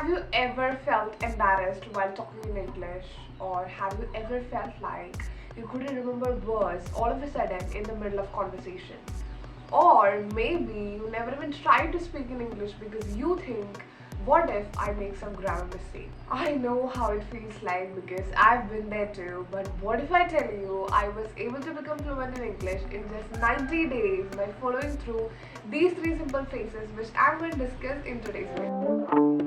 Have you ever felt embarrassed while talking in English? Or have you ever felt like you couldn't remember words all of a sudden in the middle of conversation? Or maybe you never even tried to speak in English because you think, what if I make some grammar mistake? I know how it feels like because I've been there too, but what if I tell you I was able to become fluent in English in just 90 days by following through these three simple phases which I'm going to discuss in today's video.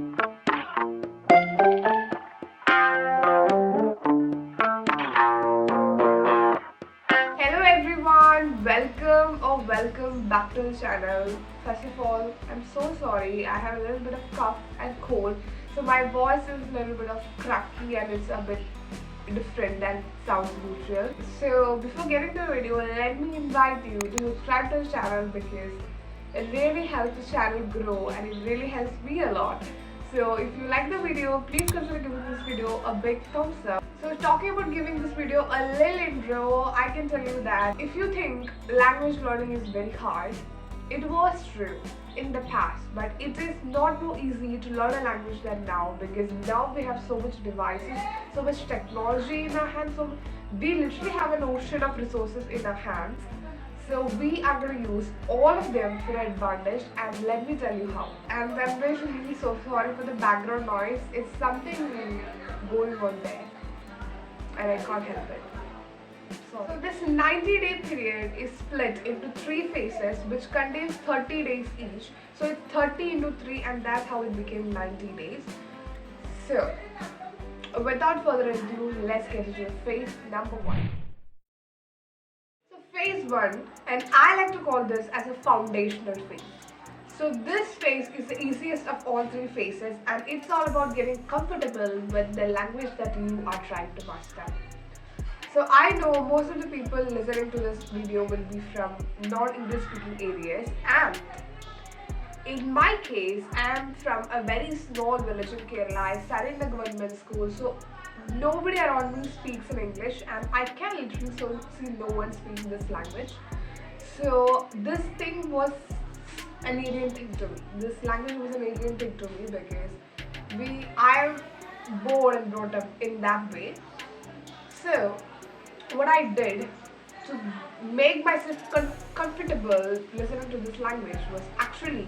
Hello everyone, welcome back to the channel. First of all, I'm so sorry, I have a little bit of cough and cold, so my voice is a little bit of cracky and it's a bit different than it sounds usual. So before getting to the video, let me invite you to subscribe to the channel because it really helps the channel grow and it really helps me a lot. So if you like the video, please consider giving this video a big thumbs up. So talking about giving this video a little intro, I can tell you that if you think language learning is very hard, it was true in the past, but it is not so easy to learn a language than now because now we have so much devices, so much technology in our hands, so we literally have an ocean of resources in our hands. So we are going to use all of them to our advantage, and let me tell you how. And I'm really so sorry for the background noise. It's something going on there and I can't help it. So this 90-day period is split into three phases which contains 30 days each. So it's 30 into 3 and that's how it became 90 days. So without further ado, let's get into phase number 1. Phase 1, and I like to call this as a foundational phase. So this phase is the easiest of all three phases and it's all about getting comfortable with the language that you are trying to master. So I know most of the people listening to this video will be from non-English speaking areas, and in my case, I am from a very small village in Kerala. I studied in a government school, so nobody around me speaks in English and I can literally see no one speaking this language. So this thing was an alien thing to me. This language was an alien thing to me because I am born and brought up in that way. So what I did to make myself comfortable listening to this language was actually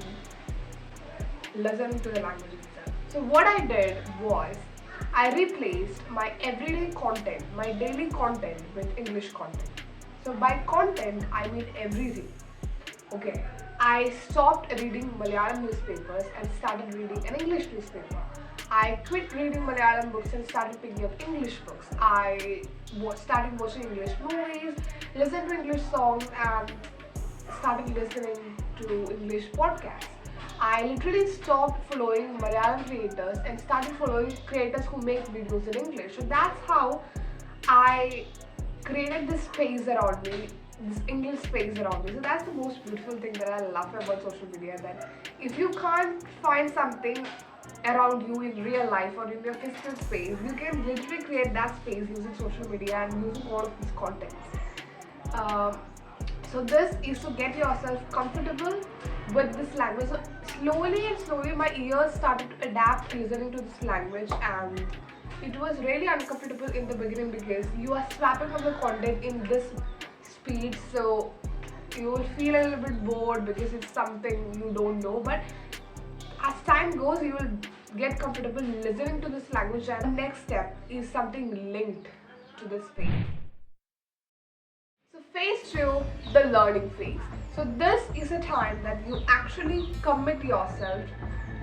listening to the language itself. So what I did was I replaced my everyday content, my daily content with English content. So by content, I mean everything. Okay, I stopped reading Malayalam newspapers and started reading an English newspaper. I quit reading Malayalam books and started picking up English books. I started watching English movies, listened to English songs, and started listening to English podcasts. I literally stopped following Malayalam creators and started following creators who make videos in English. So that's how I created this space around me, this English space around me. So that's the most beautiful thing that I love about social media, that if you can't find something around you in real life or in your physical space, you can literally create that space using social media and using all of these contents. So this is to get yourself comfortable with this language. So slowly my ears started to adapt listening to this language, and it was really uncomfortable in the beginning because you are swapping up the content in this speed, so you will feel a little bit bored because it's something you don't know, but as time goes you will get comfortable listening to this language, and the next step is something linked to this phase. So phase 2, the learning phase. So this is a time that you actually commit yourself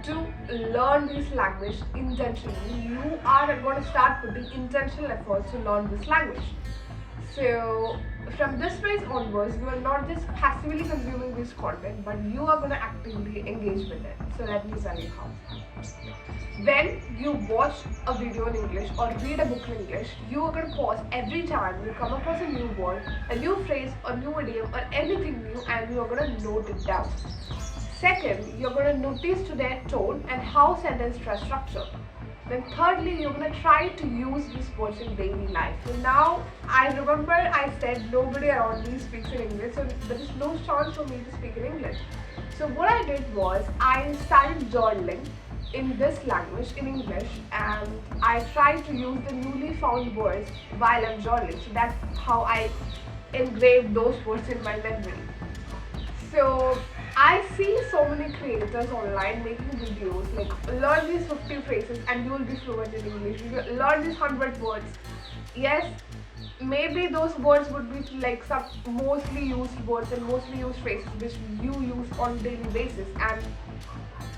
to learn this language intentionally. You are going to start putting intentional efforts to learn this language. So from this phase onwards, you are not just passively consuming this content, but you are going to actively engage with it. So let me tell you how. When you watch a video in English or read a book in English, you are going to pause every time you come across a new word, a new phrase, a new idiom, or anything new, and you are going to note it down. Second, you're going to notice to their tone and how sentences are structured. Then thirdly, you're going to try to use these words in daily life. So now, I remember I said nobody around me speaks in English, so there is no chance for me to speak in English. So what I did was, I started journaling in this language, in English, and I try to use the newly found words while I'm journaling. So that's how I engrave those words in my memory. So I see so many creators online making videos like learn these 50 phrases and you will be fluent in English. You learn these 100 words. Yes, maybe those words would be like some mostly used words and mostly used phrases which you use on daily basis, and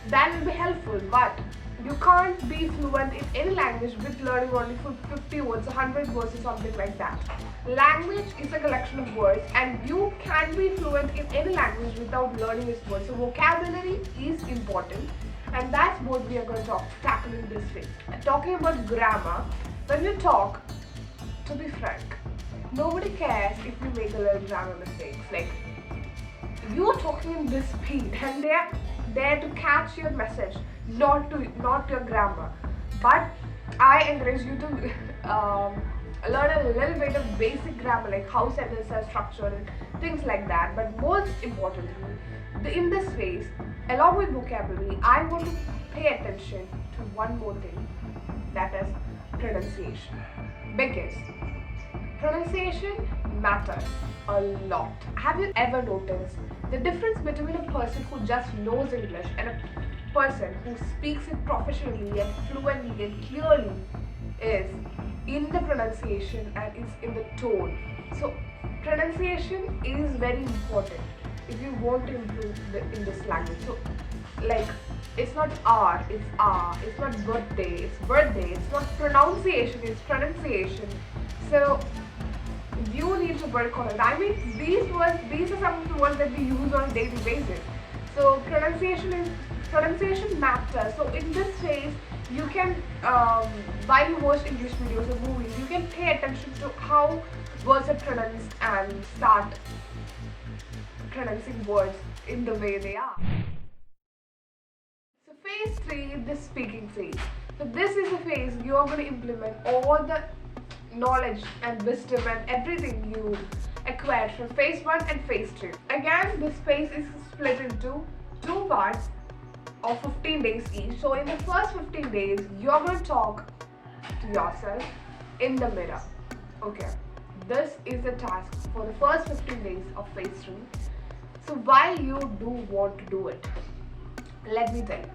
that will be helpful, but you can't be fluent in any language with learning only 50 words, 100 words or something like that. Language is a collection of words and you can be fluent in any language without learning its words. So vocabulary is important, and that's what we are going to tackle in this phase. Talking about grammar, when you talk, to be frank, nobody cares if you make a little grammar mistakes. Like, you're talking in this speed and they are there to catch your message, not your grammar. But I encourage you to learn a little bit of basic grammar, like how sentences are structured and things like that. But most importantly, in this phase, along with vocabulary, I want to pay attention to one more thing, that is pronunciation. Because pronunciation matters a lot. Have you ever noticed the difference between a person who just knows English and a person who speaks it professionally and fluently and clearly is in the pronunciation and is in the tone? So pronunciation is very important if you want to improve in this language. So like, it's not R, it's R. It's not birthday, it's birthday. It's not pronunciation, it's pronunciation. So you need to work on it. I mean, these are some of the words that we use on a daily basis. So pronunciation matters. So in this phase, you can, while you watch English videos or movies, you can pay attention to how words are pronounced and start pronouncing words in the way they are. So phase 3 is the speaking phase. So this is a phase you are going to implement all the knowledge and wisdom and everything you acquired from phase 1 and phase 2. Again, this phase is split into 2 parts of 15 days each. So in the first 15 days, you're going to talk to yourself in the mirror. Okay, this is the task for the first 15 days of phase 3. So why you do want to do it? Let me tell you.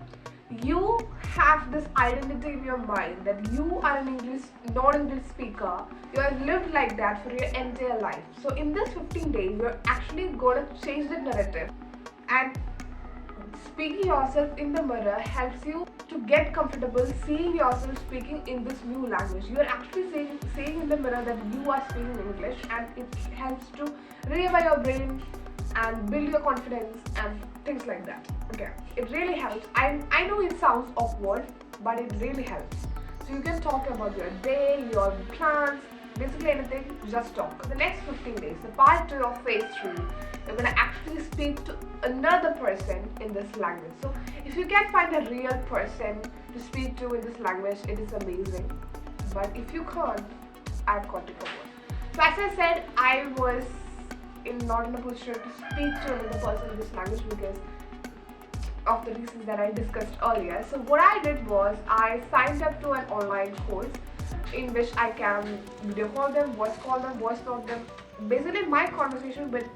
You have this identity in your mind that you are an non-English speaker. You have lived like that for your entire life. So in this 15 days, you're actually going to change the narrative, and speaking yourself in the mirror helps you to get comfortable seeing yourself speaking in this new language. You are actually saying in the mirror that you are speaking English, and it helps to rewire your brain and build your confidence and things like that. Okay, it really helps. I know it sounds awkward, but it really helps. So you can talk about your day, your plans, basically anything, just talk. The next 15 days, the part 2 of phase 3, you're going to actually speak to another person in this language. So if you can find a real person to speak to in this language, it is amazing. But if you can't, I've got you covered. So as I said, I was not in a position to speak to another person in this language because of the reasons that I discussed earlier. So what I did was I signed up to an online course in which I can video call them, voice note them. Basically, my conversation with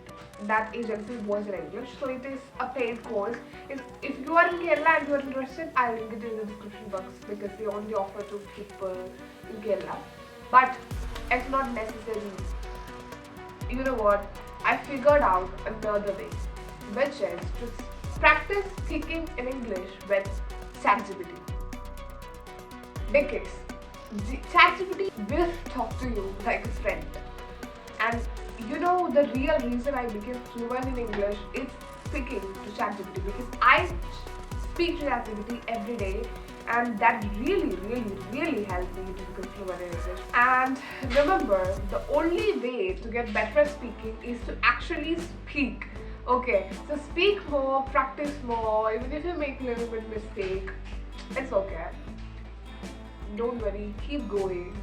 that agency was in English. So it is a paid course. If you are in Kerala and you are interested, I'll link it in the description box because they only offer to people in Kerala. But it's not necessary. You know what? I figured out another way, which is to practice speaking in English with ChatGPT. Because ChatGPT will talk to you like a friend. And you know, the real reason I became fluent in English is speaking to ChatGPT, because I speak to ChatGPT every day, and that really helped me to become fluent in English. And remember, the only way to get better at speaking is to actually speak. Okay, so speak more, practice more. Even if you make a little bit mistake, it's okay. Don't worry, keep going,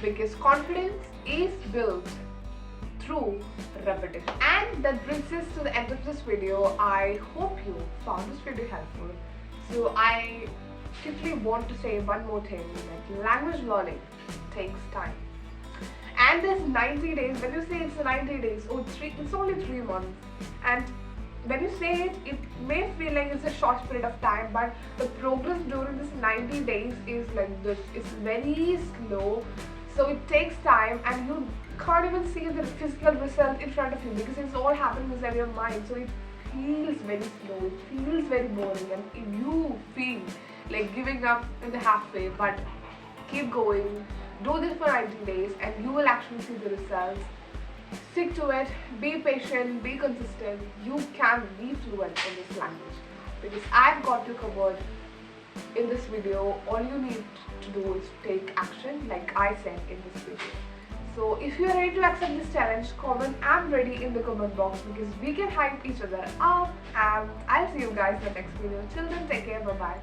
because confidence is built through repetition. And that brings us to the end of this video. I hope you found this video helpful. So I quickly want to say one more thing, that language learning takes time. And there's 90 days. When you say it's 90 days, it's only 3 months. And when you say it, it may feel like it's a short period of time, but the progress during this 90 days is like this. It's very slow. So it takes time, and you can't even see the physical result in front of you because it's all happening inside your mind. So it feels very slow, it feels very boring, and if you feel like giving up in the halfway, but keep going, do this for 90 days, and you will actually see the results. Stick to it, be patient, be consistent. You can be fluent in this language because I've got you covered in this video. All you need to do is take action, like I said in this video. So if you're ready to accept this challenge, comment "I'm ready" in the comment box because we can hype each other up, and I'll see you guys in the next video. Till then, take care, bye bye.